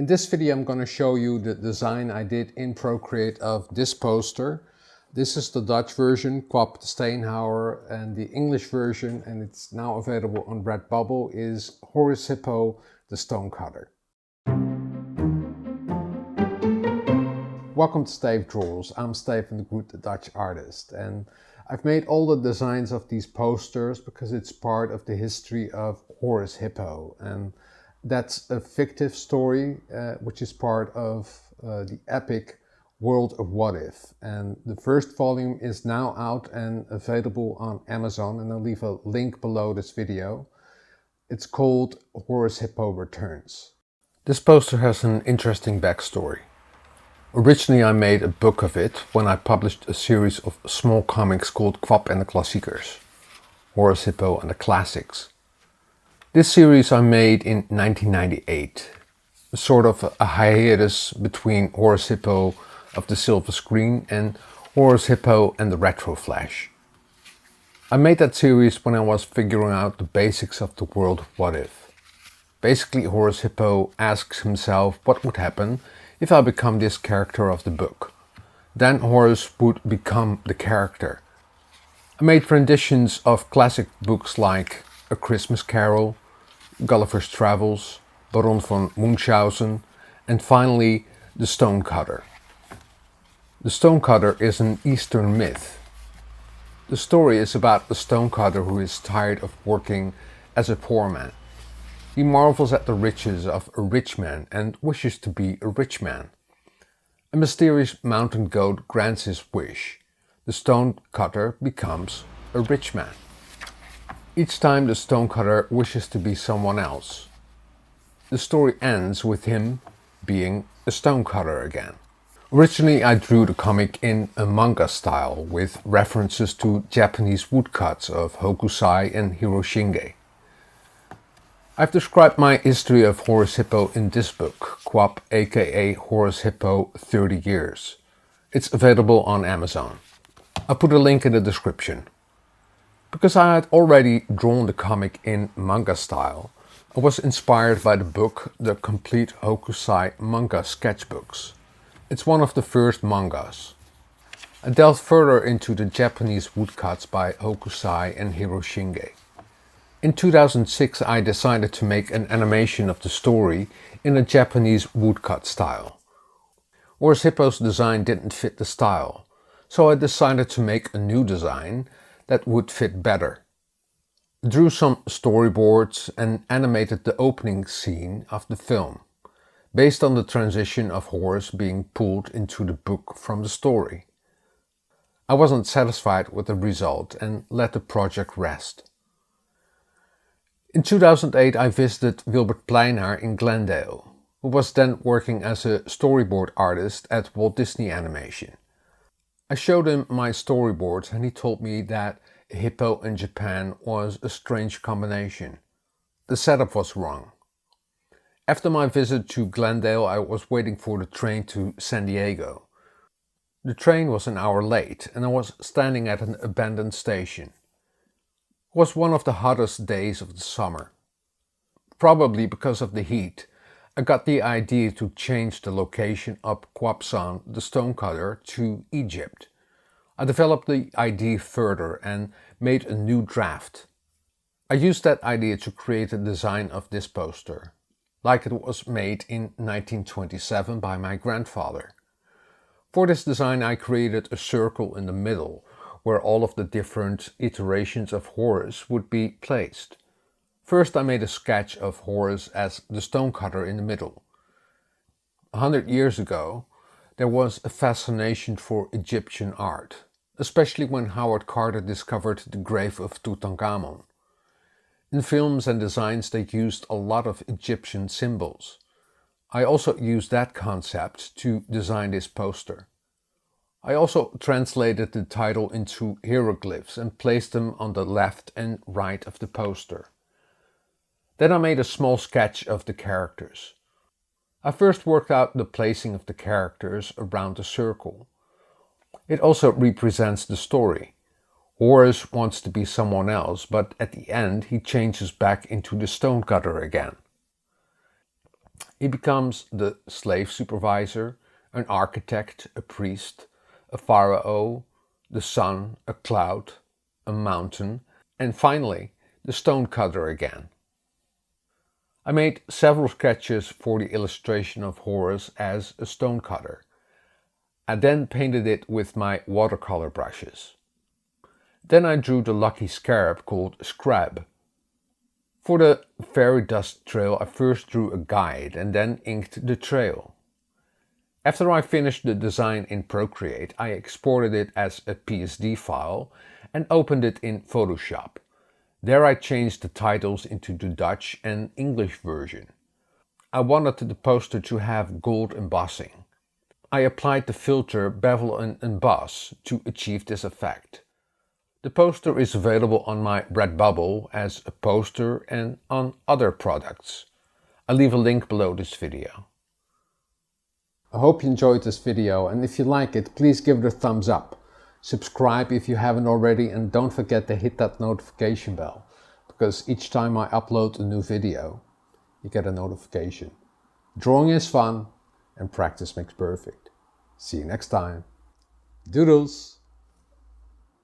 In this video I'm going to show you the design I did in Procreate of this poster. This is the Dutch version, Hippo The Stonecutter, and the English version, and it's now available on RedBubble, is Horus Hippo The Stonecutter. Welcome to Stayf Doodles. I'm Stayf and the Dutch artist, and I've made all the designs of these posters because it's part of the history of Horus Hippo, and that's a fictive story which is part of the epic World of What If. And the first volume is now out and available on Amazon, and I'll leave a link below this video. It's called Horus Hippo Returns. This poster has an interesting backstory. Originally I made a book of it when I published a series of small comics called Kwap and the Klassiekers, Horus Hippo and the Classics. This series I made in 1998, sort of a hiatus between Horus Hippo of the Silver Screen and Horus Hippo and the Retro Flash. I made that series when I was figuring out the basics of the world of What If. Basically, Horus Hippo asks himself what would happen if I become this character of the book. Then Horus would become the character. I made renditions of classic books like A Christmas Carol, Gulliver's Travels, Baron von Munchausen, and finally The Stonecutter. The Stonecutter is an Eastern myth. The story is about a stonecutter who is tired of working as a poor man. He marvels at the riches of a rich man and wishes to be a rich man. A mysterious mountain goat grants his wish. The stonecutter becomes a rich man. Each time the stonecutter wishes to be someone else. The story ends with him being a stonecutter again. Originally I drew the comic in a manga style with references to Japanese woodcuts of Hokusai and Hiroshinge. I've described my history of Horus Hippo in this book, Kwap aka Horus Hippo 30 Years. It's available on Amazon. I'll put a link in the description. Because I had already drawn the comic in manga style, I was inspired by the book The Complete Hokusai Manga Sketchbooks. It's one of the first mangas. I delved further into the Japanese woodcuts by Hokusai and Hiroshinge. In 2006 I decided to make an animation of the story in a Japanese woodcut style. Horus Hippo's design didn't fit the style, so I decided to make a new design that would fit better. I drew some storyboards and animated the opening scene of the film, based on the transition of Horus being pulled into the book from the story. I wasn't satisfied with the result and let the project rest. In 2008 I visited Wilbert Pleinaar in Glendale, who was then working as a storyboard artist at Walt Disney Animation. I showed him my storyboards and he told me that a hippo in Japan was a strange combination. The setup was wrong. After my visit to Glendale I was waiting for the train to San Diego. The train was an hour late and I was standing at an abandoned station. It was one of the hottest days of the summer. Probably because of the heat, I got the idea to change the location of Kwapsan the Stonecutter to Egypt. I developed the idea further and made a new draft. I used that idea to create a design of this poster, like it was made in 1927 by my grandfather. For this design I created a circle in the middle, where all of the different iterations of Horus would be placed. First I made a sketch of Horus as the stonecutter in the middle. 100 years ago there was a fascination for Egyptian art, especially when Howard Carter discovered the grave of Tutankhamun. In films and designs they used a lot of Egyptian symbols. I also used that concept to design this poster. I also translated the title into hieroglyphs and placed them on the left and right of the poster. Then I made a small sketch of the characters. I first worked out the placing of the characters around the circle. It also represents the story. Horus wants to be someone else, but at the end he changes back into the stonecutter again. He becomes the slave supervisor, an architect, a priest, a pharaoh, the sun, a cloud, a mountain, and finally the stonecutter again. I made several sketches for the illustration of Horus as a stonecutter. I then painted it with my watercolor brushes. Then I drew the lucky scarab called Scrab. For the fairy dust trail I first drew a guide and then inked the trail. After I finished the design in Procreate, I exported it as a PSD file and opened it in Photoshop. There I changed the titles into the Dutch and English version. I wanted the poster to have gold embossing. I applied the filter Bevel and Emboss to achieve this effect. The poster is available on my RedBubble as a poster and on other products. I'll leave a link below this video. I hope you enjoyed this video, and if you like it, please give it a thumbs up. Subscribe if you haven't already, and don't forget to hit that notification bell, because each time I upload a new video, you get a notification. Drawing is fun, and practice makes perfect. See you next time. Doodles!